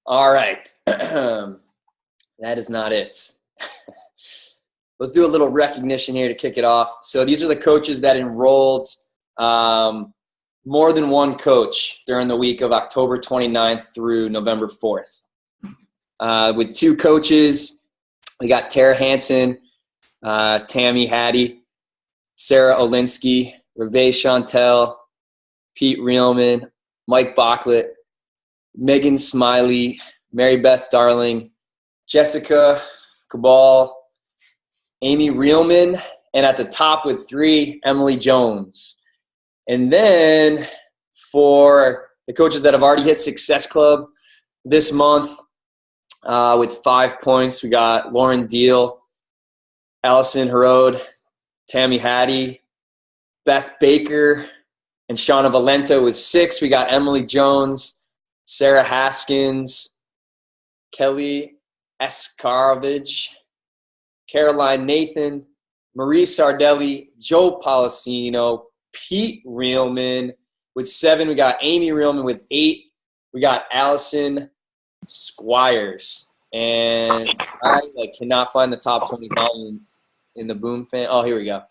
All right. That is not it. Let's do a little recognition here to kick it off. So these are the coaches that enrolled more than one coach during the week of October 29th through November 4th. With two coaches, we got Tara Hansen, Tammy Hattie, Sarah Olinsky, Reve Chantel, Pete Reelman, Mike Bachlet, Megan Smiley, Mary Beth Darling, Jessica Cabal, Amy Reelman, and at the top with 3, Emily Jones. And then for the coaches that have already hit Success Club this month with 5 points, we got Lauren Deal, Allison Herode, Tammy Hattie, Beth Baker, and Shauna Valento with 6. We got Emily Jones, Sarah Haskins, Kelly Escarovich, Caroline Nathan, Marie Sardelli, Joe Policino, Pete Reelman with 7. We got Amy Reelman with 8. We got Allison Squires. And I cannot find the top 20 volume in the Boom fan. Oh, here we go.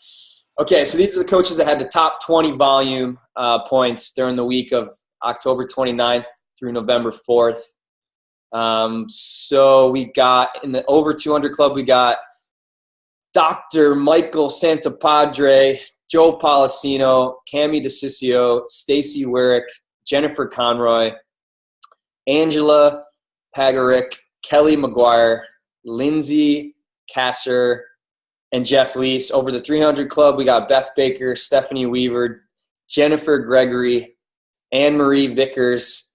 Okay, so these are the coaches that had the top 20 volume points during the week of October 29th through November 4th. So we got in the over 200 club, we got Dr. Michael Santapadre, Joe Policino, Cami DeCiccio, Stacy Werrick, Jennifer Conroy, Angela Pagarick, Kelly McGuire, Lindsay Kasser, and Jeff Leese. Over the 300 club, we got Beth Baker, Stephanie Weaver, Jennifer Gregory, Anne-Marie Vickers,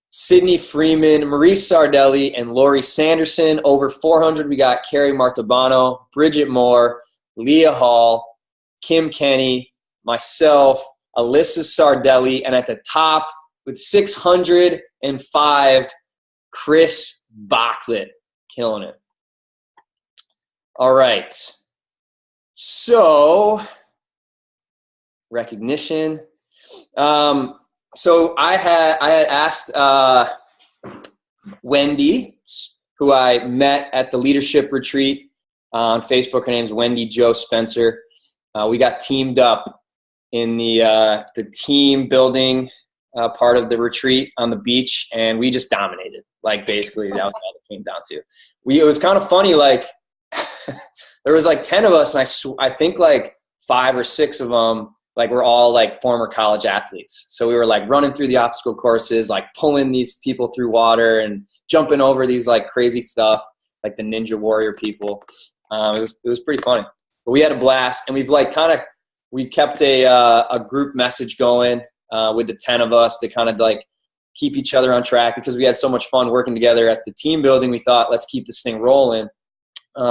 Sydney Freeman, Marie Sardelli, and Lori Sanderson. Over 400, we got Carrie Martabano, Bridget Moore, Leah Hall, Kim Kenny, myself, Alyssa Sardelli, and at the top with 605, Chris Bachlet. Killing it. All right. So, recognition. So I had asked Wendy, who I met at the leadership retreat on Facebook. Her name's Wendy Jo Spencer. We got teamed up in the team building part of the retreat on the beach, and we just dominated. Basically, that was all it came down to. It was kind of funny. There was 10 of us, and I think 5 or 6 of them. We're all former college athletes. So we were running through the obstacle courses, pulling these people through water and jumping over these crazy stuff, the Ninja Warrior people. It was pretty funny, but we had a blast, and we kept a group message going with the 10 of us to kind of keep each other on track, because we had so much fun working together at the team building. We thought, let's keep this thing rolling.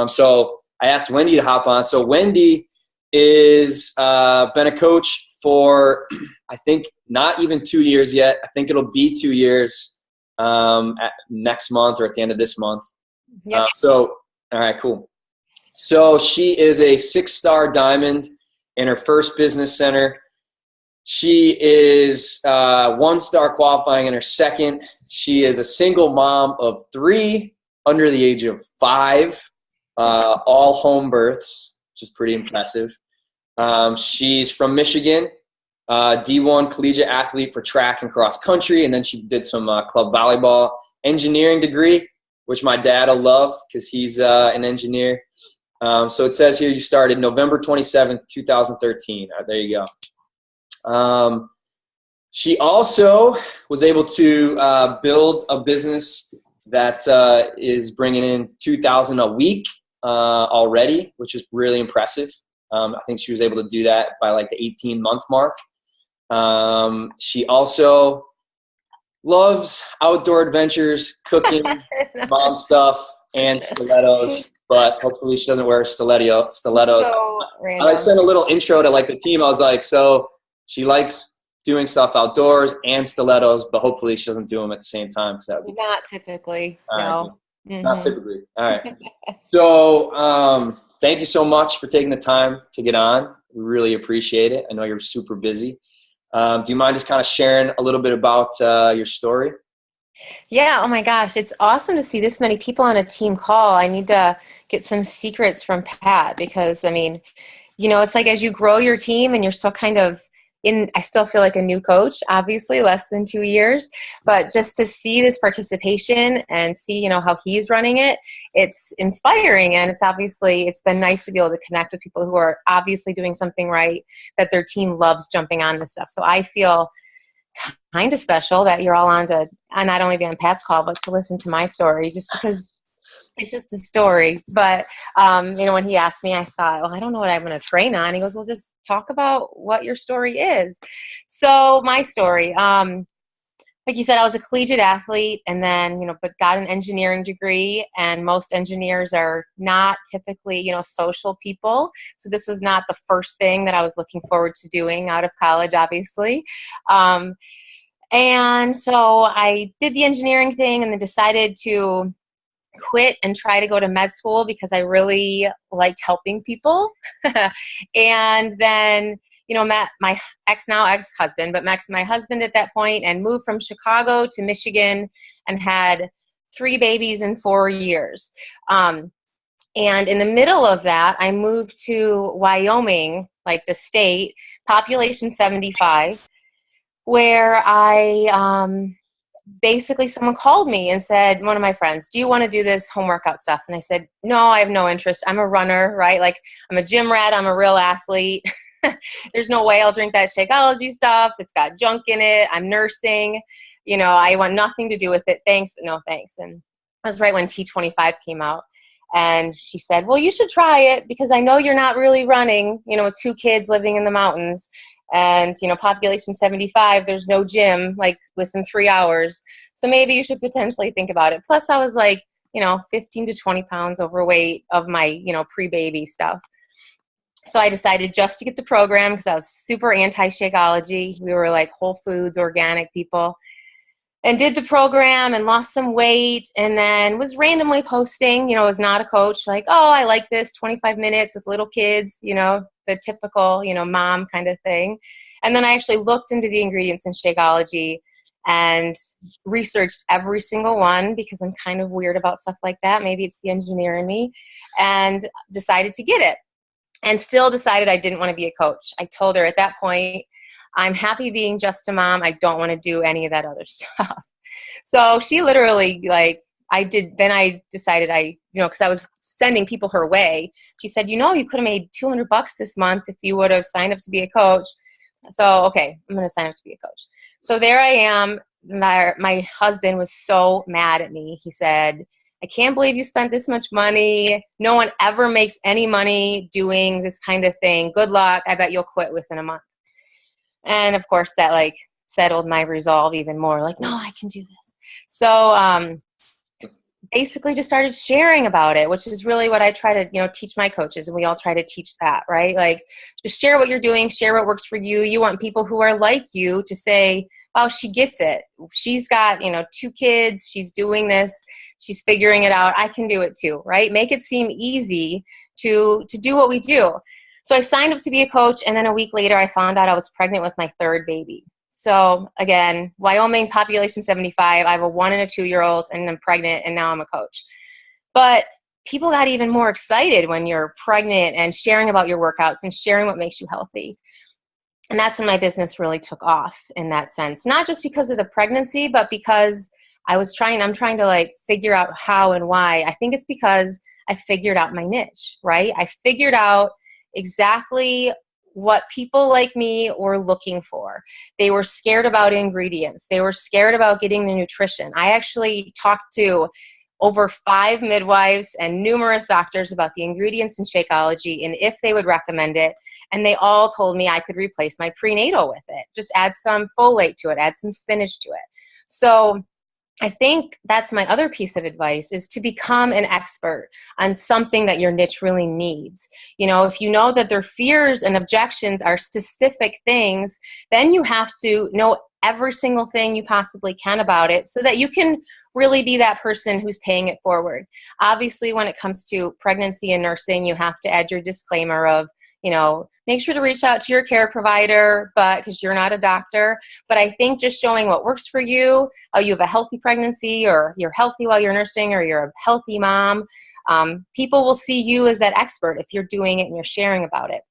So I asked Wendy to hop on. So Wendy is been a coach for I think not even 2 years yet. I think it'll be 2 years next month or at the end of this month. Yep. All right, cool. So she is a 6-star diamond in her first business center. She is 1-star qualifying in her second. She is a single mom of 3 under the age of 5, all home births, which is pretty impressive. She's from Michigan, D1 collegiate athlete for track and cross country, and then she did some club volleyball. Engineering degree, which my dad will love because he's an engineer. So it says here you started November 27th, 2013. There you go. She also was able to build a business that is bringing in $2,000 a week already, which is really impressive. I think she was able to do that by the 18-month mark. She also loves outdoor adventures, cooking, mom stuff, and stilettos. But hopefully she doesn't wear stilettos. So I sent a little intro to the team. I was so she likes doing stuff outdoors and stilettos, but hopefully she doesn't do them at the same time, because that would be not typically. no. Right. Mm-hmm. Not typically. All right. So thank you so much for taking the time to get on. We really appreciate it. I know you're super busy. Do you mind just kind of sharing a little bit about your story? Yeah, oh my gosh, it's awesome to see this many people on a team call. I need to get some secrets from Pat because, I mean, it's like as you grow your team and you're still kind of I still feel like a new coach, obviously, less than 2 years, but just to see this participation and see, how he's running it, it's inspiring. And it's been nice to be able to connect with people who are obviously doing something right, that their team loves jumping on this stuff. So I feel kind of special that you're all on to not only be on Pat's call, but to listen to my story, just because it's just a story. But, when he asked me, I thought, well, I don't know what I'm going to train on. He goes, well, just talk about what your story is. So my story, like you said, I was a collegiate athlete and then, but got an engineering degree, and most engineers are not typically, social people. So this was not the first thing that I was looking forward to doing out of college, obviously. And so I did the engineering thing and then decided to quit and try to go to med school because I really liked helping people. And then, met my now ex-husband, but my husband at that point, and moved from Chicago to Michigan and had 3 babies in 4 years. And in the middle of that, I moved to Wyoming, like the state, population 75, where I basically someone called me and said, one of my friends, do you want to do this home workout stuff? And I said, no, I have no interest. I'm a runner, right? Like, I'm a gym rat. I'm a real athlete. There's no way I'll drink that Shakeology stuff. It's got junk in it. I'm nursing. I want nothing to do with it. Thanks, but no thanks. And that was right when T25 came out. And she said, well, you should try it because I know you're not really running, with 2 kids living in the mountains. And, population 75, there's no gym like within 3 hours. So maybe you should potentially think about it. Plus I was like, 15 to 20 pounds overweight of my, pre-baby stuff. So I decided just to get the program because I was super anti-Shakeology. We were like Whole Foods, organic people. And did the program and lost some weight, and then was randomly posting, was not a coach, like, oh, I like this 25 minutes with little kids, the typical, mom kind of thing. And then I actually looked into the ingredients in Shakeology and researched every single one because I'm kind of weird about stuff like that. Maybe it's the engineer in me, and decided to get it, and still decided I didn't want to be a coach. I told her at that point, I'm happy being just a mom. I don't want to do any of that other stuff. So she literally, I decided because I was sending people her way. She said, you could have made $200 this month if you would have signed up to be a coach. So, okay, I'm going to sign up to be a coach. So there I am. My husband was so mad at me. He said, I can't believe you spent this much money. No one ever makes any money doing this kind of thing. Good luck. I bet you'll quit within a month. And of course that settled my resolve even more. Like, no, I can do this. So basically just started sharing about it, which is really what I try to, teach my coaches. And we all try to teach that, right? Like, just share what you're doing, share what works for you. You want people who are like you to say, oh, she gets it. She's got, 2 kids. She's doing this. She's figuring it out. I can do it too, right? Make it seem easy to do what we do. So I signed up to be a coach, and then a week later I found out I was pregnant with my 3rd baby. So again, Wyoming, population 75, I have a 1 and a 2-year-old, and I'm pregnant, and now I'm a coach. But people got even more excited when you're pregnant and sharing about your workouts and sharing what makes you healthy. And that's when my business really took off in that sense. Not just because of the pregnancy, but because I'm trying to figure out how and why. I think it's because I figured out my niche, right? I figured out exactly what people like me were looking for. They were scared about ingredients. They were scared about getting the nutrition. I actually talked to over 5 midwives and numerous doctors about the ingredients in Shakeology and if they would recommend it. And they all told me I could replace my prenatal with it. Just add some folate to it, add some spinach to it. So I think that's my other piece of advice, is to become an expert on something that your niche really needs. If you know that their fears and objections are specific things, then you have to know every single thing you possibly can about it so that you can really be that person who's paying it forward. Obviously, when it comes to pregnancy and nursing, you have to add your disclaimer of, make sure to reach out to your care provider, but because you're not a doctor. But I think just showing what works for you, you have a healthy pregnancy, or you're healthy while you're nursing, or you're a healthy mom, people will see you as that expert if you're doing it and you're sharing about it.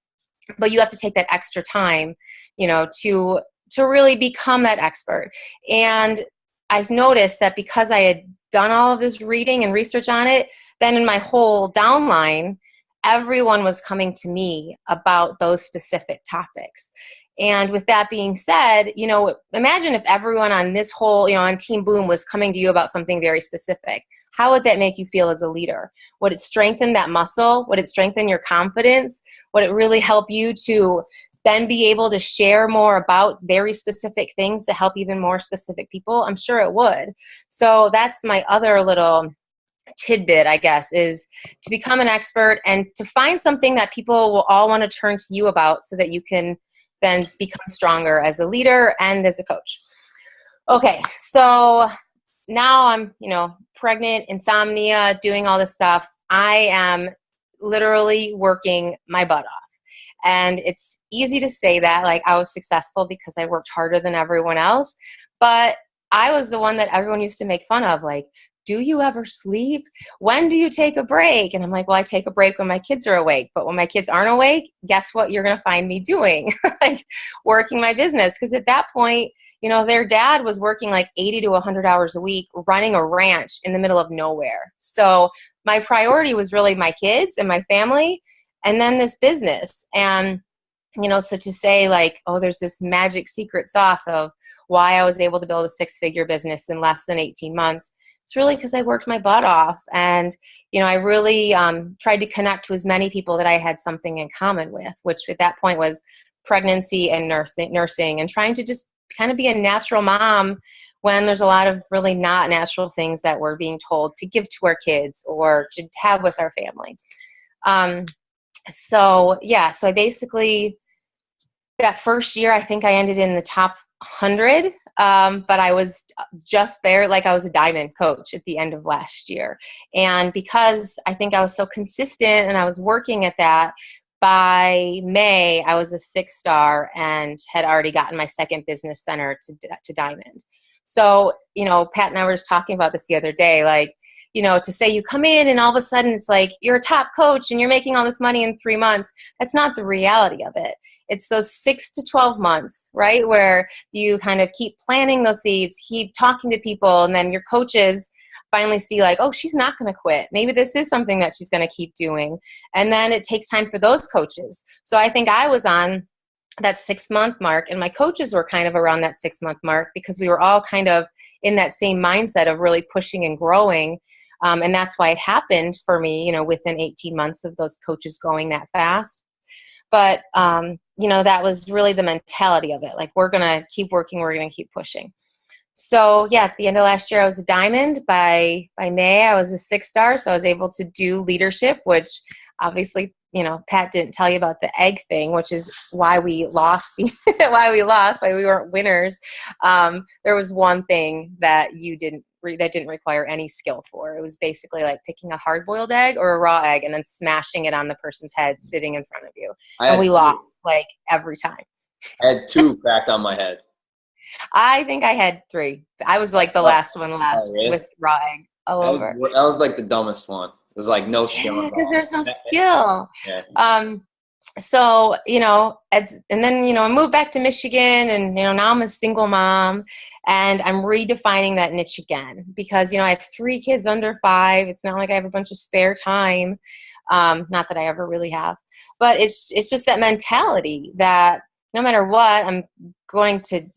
But you have to take that extra time, to really become that expert. And I've noticed that because I had done all of this reading and research on it, then in my whole downline, everyone was coming to me about those specific topics. And with that being said, imagine if everyone on this whole, on Team Boom was coming to you about something very specific. How would that make you feel as a leader? Would it strengthen that muscle? Would it strengthen your confidence? Would it really help you to then be able to share more about very specific things to help even more specific people? I'm sure it would. So that's my other little tidbit, I guess, is to become an expert and to find something that people will all want to turn to you about so that you can then become stronger as a leader and as a coach. Okay, so now I'm, pregnant, insomnia, doing all this stuff. I am literally working my butt off. And it's easy to say that, like, I was successful because I worked harder than everyone else. But I was the one that everyone used to make fun of, like, do you ever sleep? When do you take a break? And I'm like, well, I take a break when my kids are awake. But when my kids aren't awake, guess what you're going to find me doing? Like, working my business. Because at that point, their dad was working like 80 to 100 hours a week, running a ranch in the middle of nowhere. So my priority was really my kids and my family, and then this business. And, so to say like, oh, there's this magic secret sauce of why I was able to build a 6-figure business in less than 18 months, it's really because I worked my butt off. And, I really tried to connect with as many people that I had something in common with, which at that point was pregnancy and nursing, and trying to just kind of be a natural mom when there's a lot of really not natural things that we're being told to give to our kids or to have with our family. So I basically, that first year, I think I ended in the top 100, but I was just bare, like I was a diamond coach at the end of last year. And because I think I was so consistent and I was working at that, by May, I was a 6-star and had already gotten my second business center to diamond. So, Pat and I were just talking about this the other day, like, to say you come in and all of a sudden it's like you're a top coach and you're making all this money in 3 months. That's not the reality of it. It's those 6 to 12 months, right, where you kind of keep planting those seeds, keep talking to people, and then your coaches finally see like, oh, she's not going to quit. Maybe this is something that she's going to keep doing. And then it takes time for those coaches. So I think I was on that 6-month mark, and my coaches were kind of around that 6-month mark because we were all kind of in that same mindset of really pushing and growing. And that's why it happened for me, within 18 months of those coaches going that fast. But, that was really the mentality of it. Like, we're going to keep working. We're going to keep pushing. So at the end of last year, I was a diamond. By May, I was a 6-star. So I was able to do leadership, which obviously, Pat didn't tell you about the egg thing, which is why we lost, why we weren't winners. There was one thing that that didn't require any skill for. It was basically like picking a hard-boiled egg or a raw egg and then smashing it on the person's head sitting in front of you. And we lost like every time. I had 2 cracked on my head. I think I had 3. I was like the last one left with raw egg all over. That was like the dumbest one. It was like no skill. Yeah, because there's no skill. Yeah. So, and then, I moved back to Michigan, and, now I'm a single mom, and I'm redefining that niche again because, I have 3 kids under 5. It's not like I have a bunch of spare time. Not that I ever really have, but it's just that mentality that no matter what, I'm going to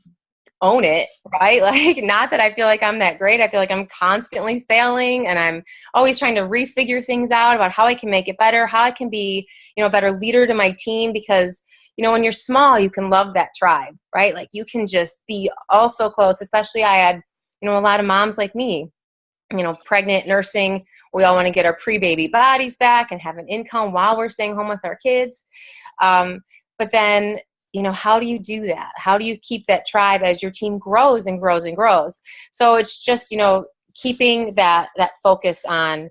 own it, right? Like, not that I feel like I'm that great. I feel like I'm constantly failing, and I'm always trying to refigure things out about how I can make it better, how I can be, a better leader to my team, because, when you're small, you can love that tribe, right? Like, you can just be all so close, especially I had, a lot of moms like me, pregnant, nursing. We all want to get our pre-baby bodies back and have an income while we're staying home with our kids. But then, how do you do that? How do you keep that tribe as your team grows and grows and grows? So it's just, keeping that focus on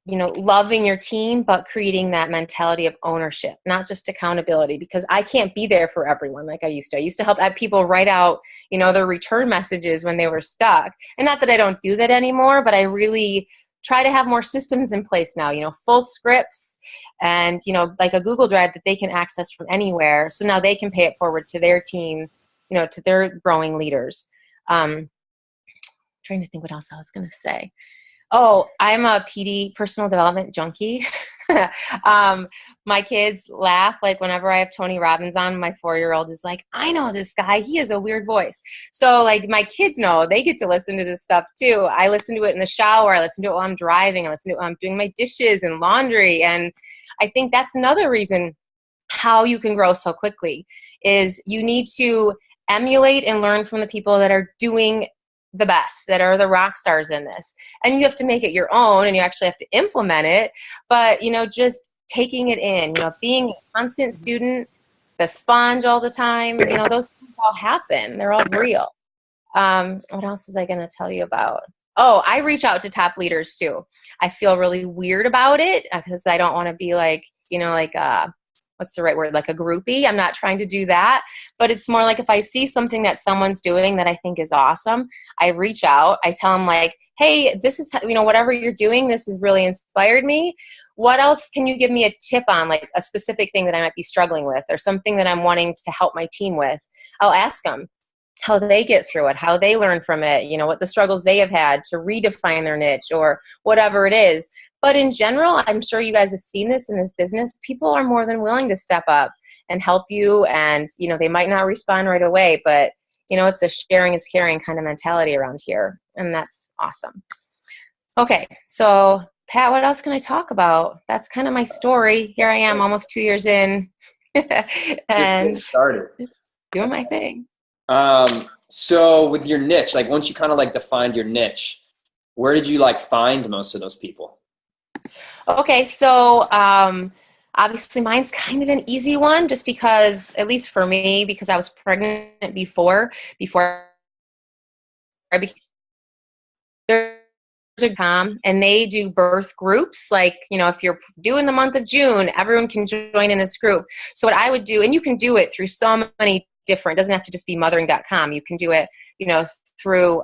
loving your team, but creating that mentality of ownership, not just accountability, because I can't be there for everyone like I used to. I used to help people write out, their return messages when they were stuck. And not that I don't do that anymore, but I really try to have more systems in place now, full scripts and, like a Google Drive that they can access from anywhere. So now they can pay it forward to their team, to their growing leaders. Trying to think what else I was going to say. Oh, I'm a PD, personal development junkie. My kids laugh, like whenever I have Tony Robbins on, my 4-year-old is like, I know this guy, he has a weird voice. So like my kids know, they get to listen to this stuff too. I listen to it in the shower, I listen to it while I'm driving, I listen to it while I'm doing my dishes and laundry. And I think that's another reason how you can grow so quickly is you need to emulate and learn from the people that are doing the best, that are the rock stars in this. And you have to make it your own, and you actually have to implement it. But, just taking it in, being a constant student, the sponge all the time, those things all happen. They're all real. What else is I going to tell you about? Oh, I reach out to top leaders too. I feel really weird about it because I don't want to be like, what's the right word? Like a groupie. I'm not trying to do that, but it's more like if I see something that someone's doing that I think is awesome, I reach out, I tell them like, hey, this is, whatever you're doing, this has really inspired me. What else can you give me a tip on, like a specific thing that I might be struggling with or something that I'm wanting to help my team with? I'll ask them how they get through it, how they learn from it, what the struggles they have had to redefine their niche or whatever it is. But in general, I'm sure you guys have seen this in this business. People are more than willing to step up and help you. And, they might not respond right away, but, it's a sharing is caring kind of mentality around here. And that's awesome. Okay. So Pat, what else can I talk about? That's kind of my story. Here I am almost 2 years in and just started doing my thing. So with your niche, like once you kind of like defined your niche, where did you like find most of those people? Okay, so obviously mine's kind of an easy one just because, at least for me, because I was pregnant before I became and they do birth groups. Like, if you're doing the month of June, everyone can join in this group. So what I would do, and you can do it through so many different, it doesn't have to just be mothering.com. You can do it, through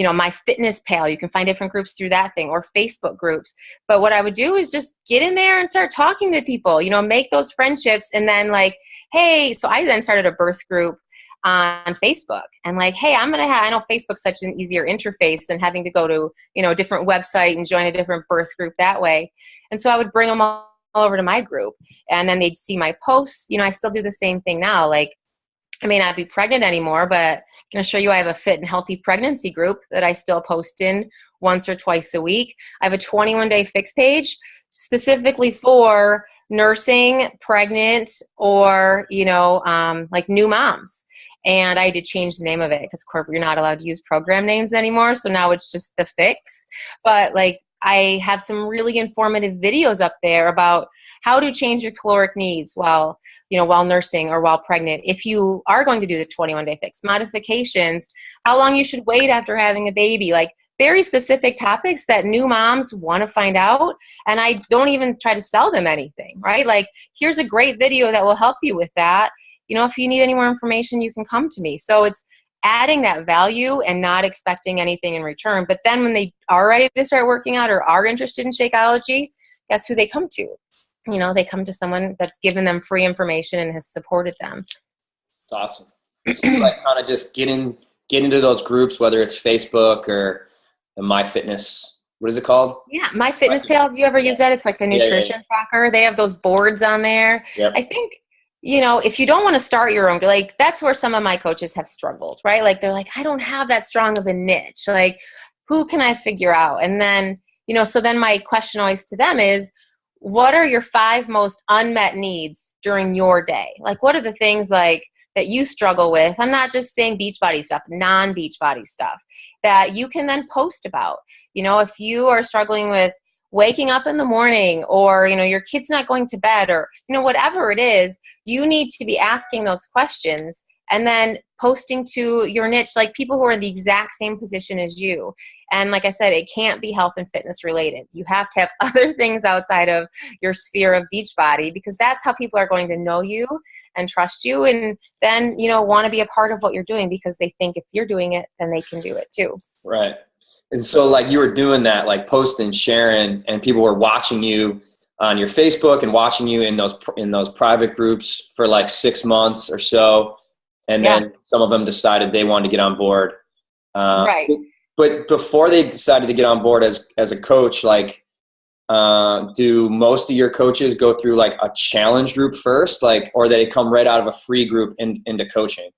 MyFitnessPal. You can find different groups through that thing or Facebook groups. But what I would do is just get in there and start talking to people, make those friendships. And then like, hey, so I then started a birth group on Facebook and like, hey, I know Facebook's such an easier interface than having to go to, a different website and join a different birth group that way. And so I would bring them all over to my group and then they'd see my posts. I still do the same thing now. Like, I may not be pregnant anymore, but I'm going to show you I have a fit and healthy pregnancy group that I still post in once or twice a week. I have a 21-day fix page specifically for nursing, pregnant, or, like new moms. And I did change the name of it because corporate, you're not allowed to use program names anymore. So now it's just the fix. But like, I have some really informative videos up there about how to change your caloric needs while nursing or while pregnant. If you are going to do the 21-day fix, modifications, how long you should wait after having a baby, like very specific topics that new moms want to find out. And I don't even try to sell them anything, right? Like, here's a great video that will help you with that. If you need any more information, you can come to me. So it's adding that value and not expecting anything in return. But then when they are ready to start working out or are interested in Shakeology, guess who they come to? They come to someone that's given them free information and has supported them. It's awesome. So you like kind of just get into those groups, whether it's Facebook or the MyFitness. What is it called? Yeah, MyFitnessPal. Have you ever used that? It's like a nutrition tracker. They have those boards on there. Yep. I think, if you don't want to start your own, like that's where some of my coaches have struggled, right? Like they're like, I don't have that strong of a niche. Like, who can I figure out? And then, so then my question always to them is, what are your 5 most unmet needs during your day? Like, what are the things like that you struggle with? I'm not just saying Beachbody stuff, non-Beachbody stuff that you can then post about. If you are struggling with waking up in the morning or, your kid's not going to bed or, whatever it is, you need to be asking those questions and then posting to your niche, like people who are in the exact same position as you. And like I said, it can't be health and fitness related. You have to have other things outside of your sphere of Beachbody, because that's how people are going to know you and trust you, and then, want to be a part of what you're doing, because they think if you're doing it, then they can do it too. Right. And so like you were doing that, like posting, sharing, and people were watching you on your Facebook and watching you in those private groups for like 6 months or so. And then some of them decided they wanted to get on board. Right. But before they decided to get on board as a coach, like, do most of your coaches go through like a challenge group first, like, or they come right out of a free group into coaching?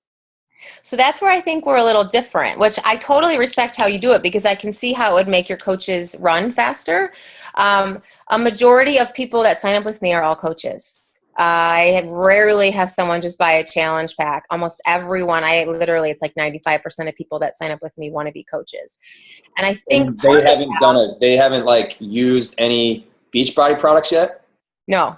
So that's where I think we're a little different, which I totally respect how you do it, because I can see how it would make your coaches run faster. A majority of people that sign up with me are all coaches. I rarely have someone just buy a challenge pack. Almost everyone, it's like 95% of people that sign up with me want to be coaches. And I think they haven't like used any Beachbody products yet? No.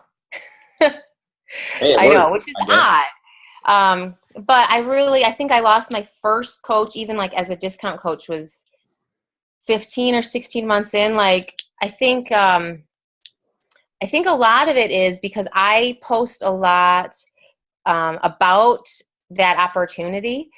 Hey, I know, which is odd. But I think I lost my first coach, even like as a discount coach, was 15 or 16 months in. Like, I think a lot of it is because I post a lot about that opportunity.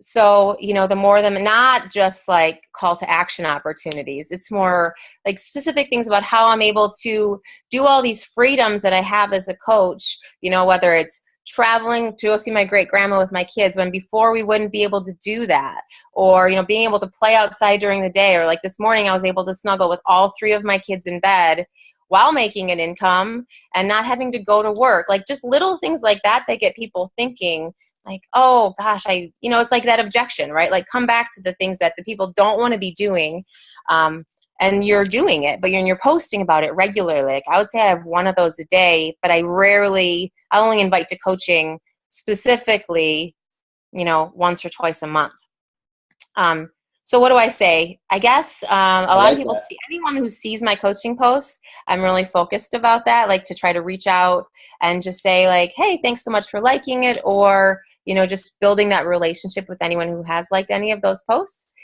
So, the more them, not just like call to action opportunities. It's more like specific things about how I'm able to do all these freedoms that I have as a coach, whether it's traveling to go see my great grandma with my kids when before we wouldn't be able to do that, or, being able to play outside during the day, or like this morning I was able to snuggle with all 3 of my kids in bed while making an income and not having to go to work. Like just little things like that get people thinking like, oh gosh, it's like that objection, right? Like come back to the things that the people don't want to be doing. And you're doing it, but you're posting about it regularly. Like I would say I have 1 of those a day, but I only invite to coaching specifically, once or twice a month. So what do I say? I guess a lot of people see anyone who sees my coaching posts. I'm really focused about that, like to try to reach out and just say like, hey, thanks so much for liking it, or just building that relationship with anyone who has liked any of those posts.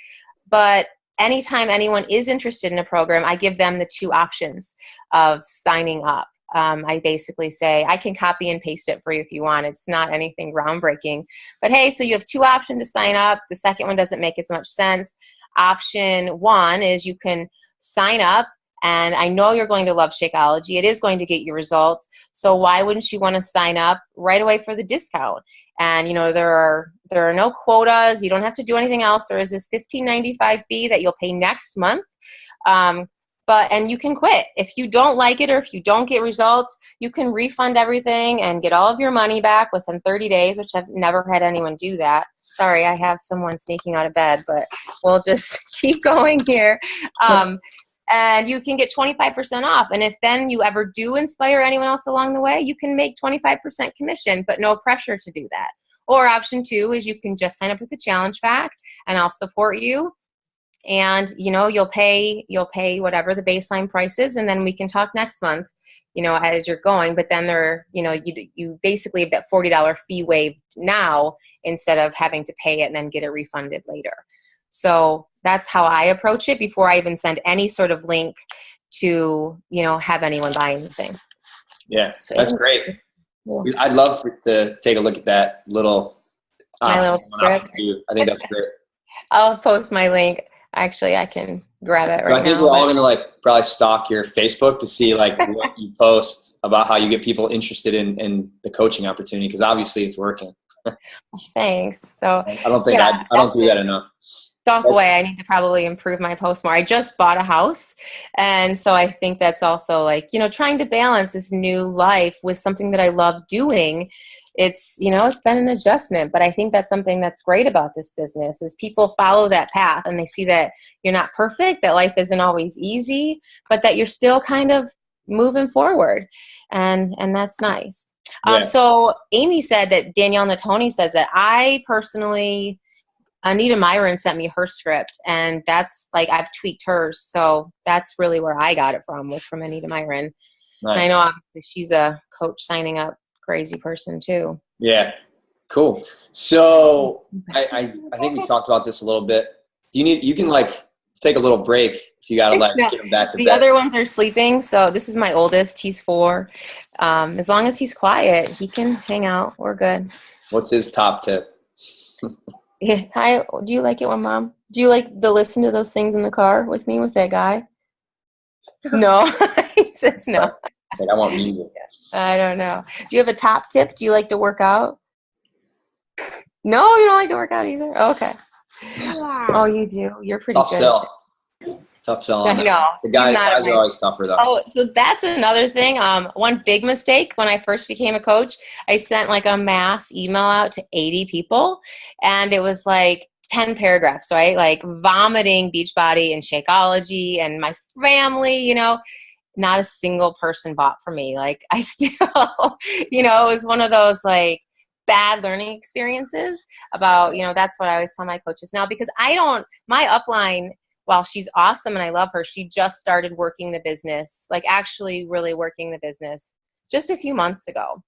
But anytime anyone is interested in a program, I give them the 2 options of signing up. I basically say, I can copy and paste it for you if you want. It's not anything groundbreaking. But hey, so you have 2 options to sign up. The second one doesn't make as much sense. Option 1 is you can sign up, and I know you're going to love Shakeology. It is going to get you results. So why wouldn't you want to sign up right away for the discount? And, there are no quotas. You don't have to do anything else. There is this $15.95 fee that you'll pay next month. And you can quit. If you don't like it or if you don't get results, you can refund everything and get all of your money back within 30 days, which I've never had anyone do that. Sorry, I have someone sneaking out of bed, but we'll just keep going here. And you can get 25% off. And if then you ever do inspire anyone else along the way, you can make 25% commission, but no pressure to do that. Or option 2 is you can just sign up with the challenge pack and I'll support you. And, you'll pay whatever the baseline price is. And then we can talk next month, as you're going. But then you basically have that $40 fee waived now instead of having to pay it and then get it refunded later. So that's how I approach it before I even send any sort of link to, have anyone buy anything. Yeah, so that's great. Yeah. I'd love to take a look at that little script. I think that's great. I'll post my link. Actually, I can grab it right now. I think we're all going to probably stalk your Facebook to see what you post about how you get people interested in the coaching opportunity, because obviously it's working. Thanks. So I don't think I don't do that enough. Stalk away. I need to probably improve my post more. I just bought a house, and so I think that's also trying to balance this new life with something that I love doing. It's been an adjustment, but I think that's something that's great about this business is people follow that path and they see that you're not perfect, that life isn't always easy, but that you're still kind of moving forward, and that's nice. Yeah. So Amy said that Danielle Natoni says that I personally, Anita Myron sent me her script, and that's I've tweaked hers. So that's really where I got it from, was from Anita Myron. Nice. And I know obviously she's a coach signing up crazy person too. Yeah. Cool. So I think we talked about this a little bit. You can like take a little break if you got to like No, get him back to the bed. other ones are sleeping. So this is my oldest. He's 4. As long as he's quiet, he can hang out. We're good. What's his top tip? Yeah. Hi. Do you like it when do you like to listen to those things in the car with me with that guy? No. He says no. Like, I want music. I don't know. Do you have a top tip? Do you like to work out? No, you don't like to work out either? Oh, okay. Oh, you do? You're pretty Tough good. sell. Tough sell. I know. The guys are always tougher though. Oh, so that's another thing. One big mistake when I first became a coach, I sent like a mass email out to 80 people, and it was like 10 paragraphs, right? Like vomiting Beachbody and Shakeology and my family, not a single person bought from me. Like I still, it was one of those like bad learning experiences about, that's what I always tell my coaches now, because my upline, while she's awesome and I love her, she just started working the business, like actually really working the business just a few months ago.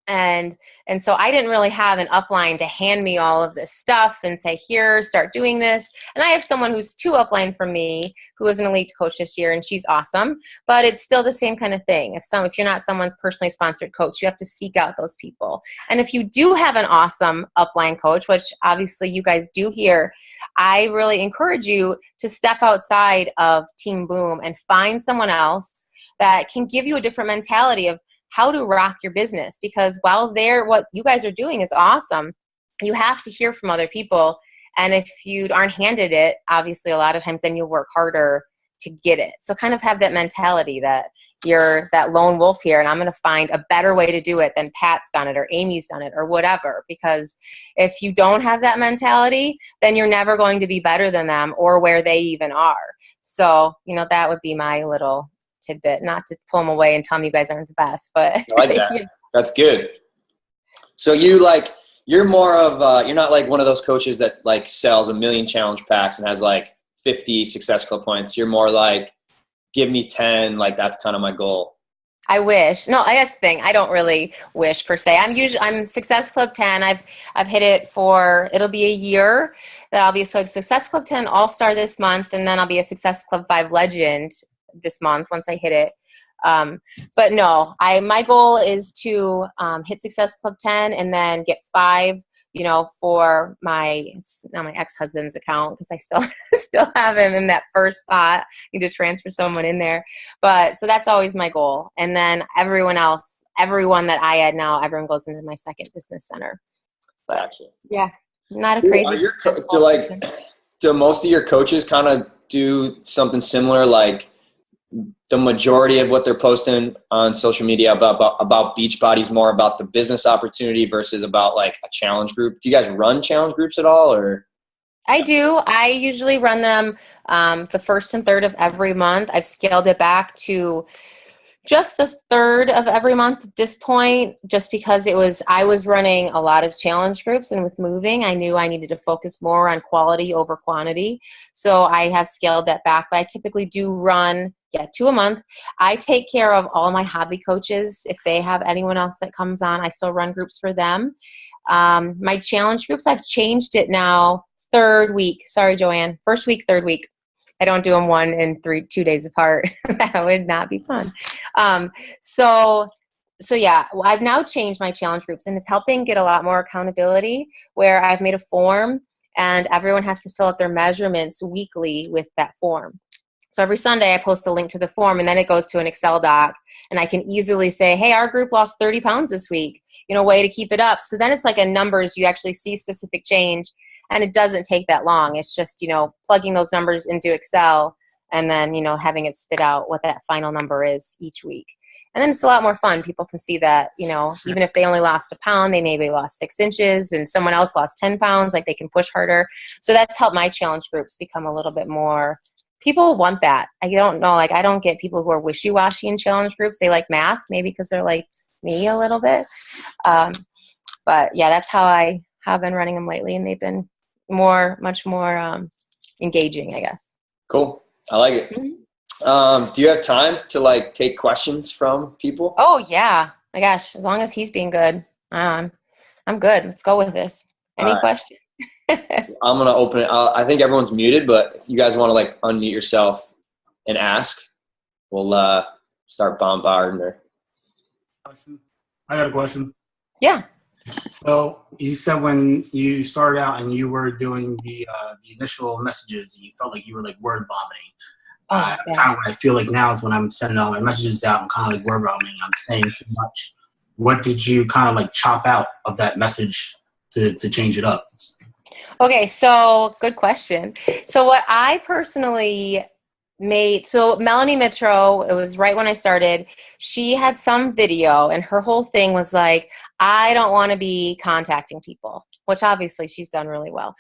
And so I didn't really have an upline to hand me all of this stuff and say, here, start doing this. And I have someone who's 2 upline from me who is an elite coach this year, and she's awesome. But it's still the same kind of thing. If you're not someone's personally sponsored coach, you have to seek out those people. And if you do have an awesome upline coach, which obviously you guys do here, I really encourage you to step outside of Team Boom and find someone else that can give you a different mentality of how to rock your business, because while what you guys are doing is awesome, you have to hear from other people. And if you aren't handed it, obviously a lot of times then you'll work harder to get it. So kind of have that mentality that you're that lone wolf here and I'm going to find a better way to do it than Pat's done it or Amy's done it or whatever. Because if you don't have that mentality, then you're never going to be better than them or where they even are. So, that would be my little tidbit, not to pull them away and tell them you guys aren't the best, but I like that. That's good. So you're more of you're not like one of those coaches that like sells 1 million challenge packs and has like 50 Success Club points. You're more like, give me 10, like that's kind of my goal. I wish. No, that's the thing. I don't really wish per se. I'm Success Club 10. I've hit it it'll be a year that I'll be a Success Club 10 All-Star this month, and then I'll be a Success Club 5 Legend this month once I hit it. But no, my goal is to hit Success Club 10 and then get 5, for it's not my ex-husband's account because I still have him in that first spot. Need to transfer someone in there. But so that's always my goal. And then everyone that I add now, everyone goes into my second business center. But gotcha. Yeah, not a crazy. Do most of your coaches kind of do something similar, like the majority of what they're posting on social media about Beachbody is more about the business opportunity versus about like a challenge group? Do you guys run challenge groups at all, or? I do. I usually run them the 1st and 3rd of every month. I've scaled it back to just the 3rd of every month at this point, just because I was running a lot of challenge groups, and with moving, I knew I needed to focus more on quality over quantity. So I have scaled that back, but I typically do run 2 a month. I take care of all my hobby coaches. If they have anyone else that comes on, I still run groups for them. My challenge groups, I've changed it now. 3rd week. Sorry, Joanne. 1st week, 3rd week. I don't do them 1 and 2 days apart. That would not be fun. So yeah, I've now changed my challenge groups, and it's helping get a lot more accountability, where I've made a form and everyone has to fill out their measurements weekly with that form. So every Sunday I post a link to the form, and then it goes to an Excel doc, and I can easily say, hey, our group lost 30 pounds this week, way to keep it up. So then it's like a numbers, you actually see specific change, and it doesn't take that long. It's just, plugging those numbers into Excel and then, having it spit out what that final number is each week. And then it's a lot more fun. People can see that, even if they only lost 1 pound, they maybe lost 6 inches, and someone else lost 10 pounds, like they can push harder. So that's helped my challenge groups become a little bit more. People want that. I don't know. Like, I don't get people who are wishy-washy in challenge groups. They like math, maybe because they're like me a little bit. But yeah, that's how I have been running them lately, and they've been much more engaging, I guess. Cool. I like it. Mm-hmm. Do you have time to take questions from people? Oh yeah. My gosh, as long as he's being good, I'm I'm good. Let's go with this. Any question? I'm going to open it. I think everyone's muted, but if you guys want to like unmute yourself and ask, we'll start bombarding her. I got a question. Yeah. So you said when you started out and you were doing the initial messages, you felt like you were like word vomiting. Yeah. Kind of what I feel like now is when I'm sending all my messages out, I'm kind of like word vomiting. I'm saying too much. What did you kind of like chop out of that message to change it up? Okay, so good question. So what I personally made, so Melanie Mitro, it was right when I started, she had some video and her whole thing was like, I don't want to be contacting people, which obviously she's done really well.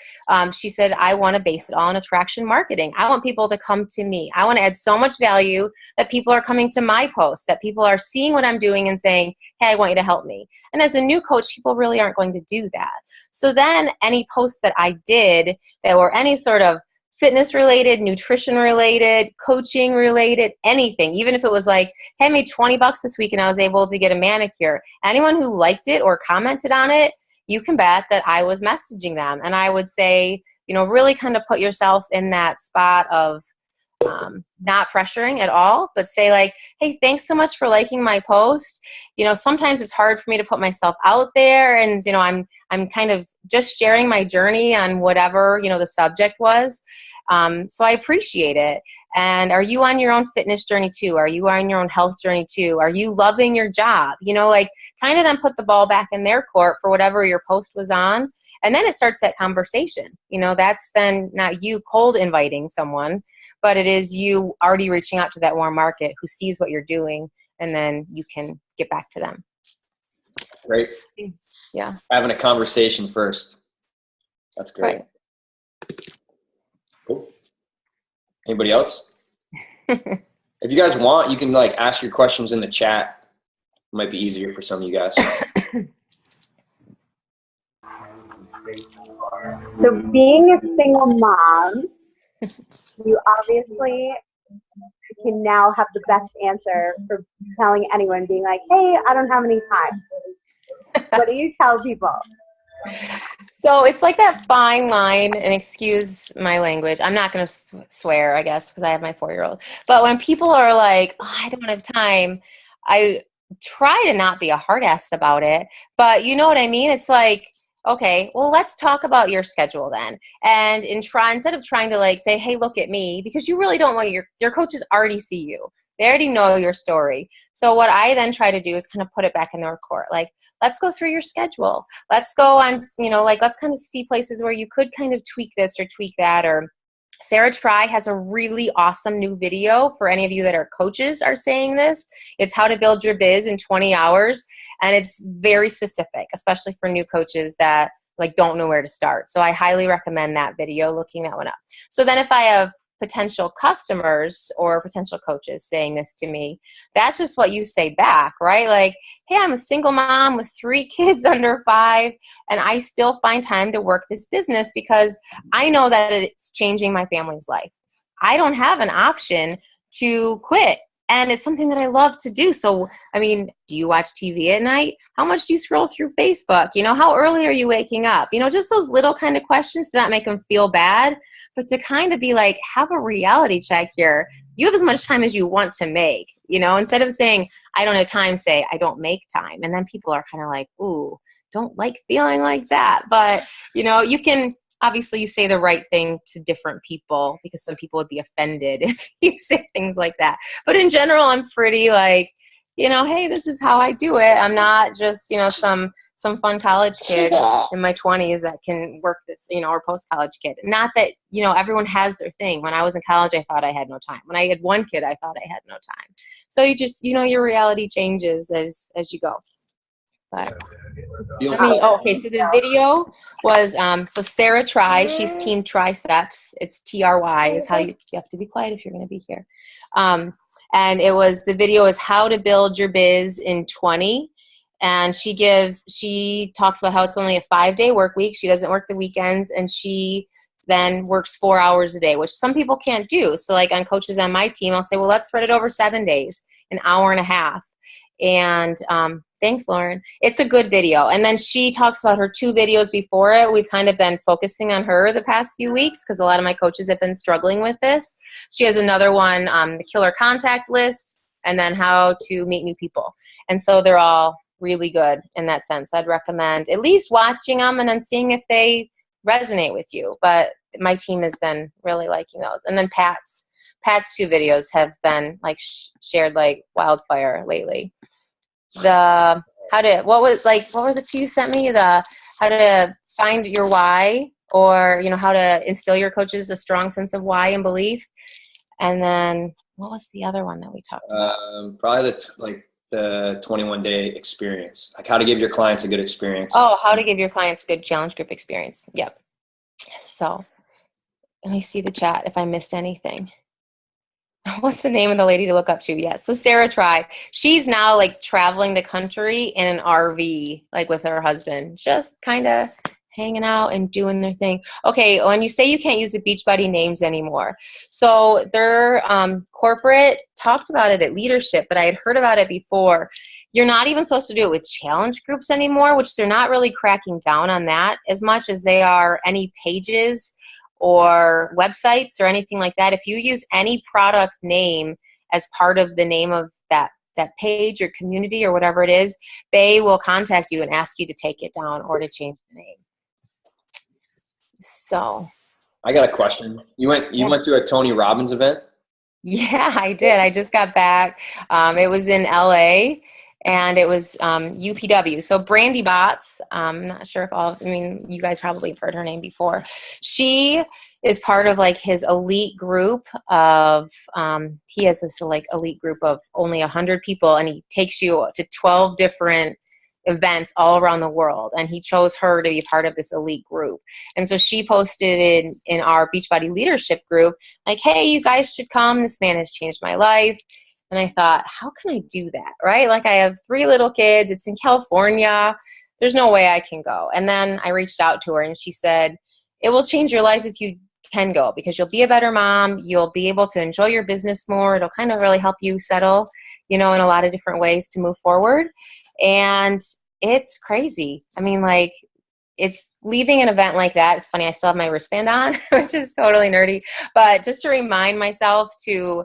She said, I want to base it all on attraction marketing. I want people to come to me. I want to add so much value that people are coming to my posts, that people are seeing what I'm doing and saying, hey, I want you to help me. And as a new coach, people really aren't going to do that. So then any posts that I did that were any sort of fitness related, nutrition related, coaching related, anything, even if it was like, hey, I made $20 this week and I was able to get a manicure. Anyone who liked it or commented on it, you can bet that I was messaging them. And I would say, you know, really kind of put yourself in that spot of not pressuring at all, but say like, hey, thanks so much for liking my post. You know, sometimes it's hard for me to put myself out there, and you know, I'm kind of just sharing my journey on whatever, you know, the subject was. So I appreciate it. And are you on your own fitness journey too? Are you on your own health journey too? Are you loving your job? You know, like kind of then put the ball back in their court for whatever your post was on. And then it starts that conversation. You know, that's then not you cold inviting someone, but it is you already reaching out to that warm market who sees what you're doing, and then you can get back to them. Great. Yeah. Having a conversation first. That's great. Right. Cool. Anybody else? If you guys want, you can like ask your questions in the chat. It might be easier for some of you guys. So being a single mom, you obviously can now have the best answer for telling anyone, being like, hey, I don't have any time. What do you tell people? So it's like that fine line, and excuse my language, I'm not going to swear, I guess, because I have my 4-year-old. But when people are like, oh, I don't have time, I try to not be a hard ass about it. But you know what I mean? It's like, okay, well, let's talk about your schedule then. And instead of trying to like say, hey, look at me, because you really don't want your coaches already see you. They already know your story. So what I then try to do is kind of put it back in their court. Like, let's go through your schedule. Let's go on, you know, like, let's kind of see places where you could kind of tweak this or tweak that. Or Sarah Try has a really awesome new video for any of you that are coaches are saying this. It's how to build your biz in 20 hours. And it's very specific, especially for new coaches that like don't know where to start. So I highly recommend that video, looking that one up. So then if I have potential customers or potential coaches saying this to me, that's just what you say back, right? Like, hey, I'm a single mom with 3 kids under 5, and I still find time to work this business because I know that it's changing my family's life. I don't have an option to quit. And it's something that I love to do. So, I mean, do you watch TV at night? How much do you scroll through Facebook? You know, how early are you waking up? You know, just those little kind of questions to not make them feel bad, but to kind of be like, have a reality check here. You have as much time as you want to make, you know, instead of saying, I don't have time, say, I don't make time. And then people are kind of like, ooh, don't like feeling like that. But, you know, you can, obviously you say the right thing to different people because some people would be offended if you say things like that. But in general, I'm pretty like, you know, hey, this is how I do it. I'm not just, you know, some fun college kid in my 20s that can work this, you know, or post-college kid. Not that, you know, everyone has their thing. When I was in college, I thought I had no time. When I had one kid, I thought I had no time. So you just, you know, your reality changes as you go. But okay, so the video was, so Sarah Try, she's Team Triceps. It's TRY is how you have to be quiet if you're going to be here. And it was, the video is how to build your biz in 20. And she talks about how it's only a 5-day work week. She doesn't work the weekends, and she then works 4 hours a day, which some people can't do. So like on coaches on my team, I'll say, well, let's spread it over 7 days, an hour and a half. And thanks, Lauren. It's a good video. And then she talks about her 2 videos before it. We've kind of been focusing on her the past few weeks because a lot of my coaches have been struggling with this. She has another one, the killer contact list, and then how to meet new people. And so they're all really good in that sense. I'd recommend at least watching them and then seeing if they resonate with you. But my team has been really liking those. And then Pat's 2 videos have been like shared like wildfire lately. What were the 2 you sent me? The how to find your why, or how to instill your coaches a strong sense of why and belief. And then what was the other one that we talked about? Probably the 21-day experience, like how to give your clients a good experience. Oh, how to give your clients a good challenge group experience. Yep. So let me see the chat if I missed anything. What's the name of the lady to look up to? Yes. So Sarah tried. She's now like traveling the country in an RV, like with her husband, just kind of hanging out and doing their thing. Okay. When you say you can't use the Beachbody names anymore. So their corporate talked about it at leadership, but I had heard about it before. You're not even supposed to do it with challenge groups anymore, which they're not really cracking down on that as much as they are any pages or websites or anything like that. If you use any product name as part of the name of that page or community or whatever it is, they will contact you and ask you to take it down or to change the name. So I got a question. You went to a Tony Robbins event? Yeah, I did. I just got back. It was in LA. And it was UPW. So Brandy Botts, I'm not sure if you guys probably have heard her name before. She is part of like his elite group of, he has this like elite group of only 100 people, and he takes you to 12 different events all around the world. And he chose her to be part of this elite group. And so she posted in our Beachbody leadership group, like, hey, you guys should come. This man has changed my life. And I thought, how can I do that, right? Like I have 3 little kids. It's in California. There's no way I can go. And then I reached out to her and she said, it will change your life if you can go, because you'll be a better mom. You'll be able to enjoy your business more. It'll kind of really help you settle, in a lot of different ways to move forward. And it's crazy. I mean, like, it's leaving an event like that. It's funny, I still have my wristband on, which is totally nerdy, but just to remind myself to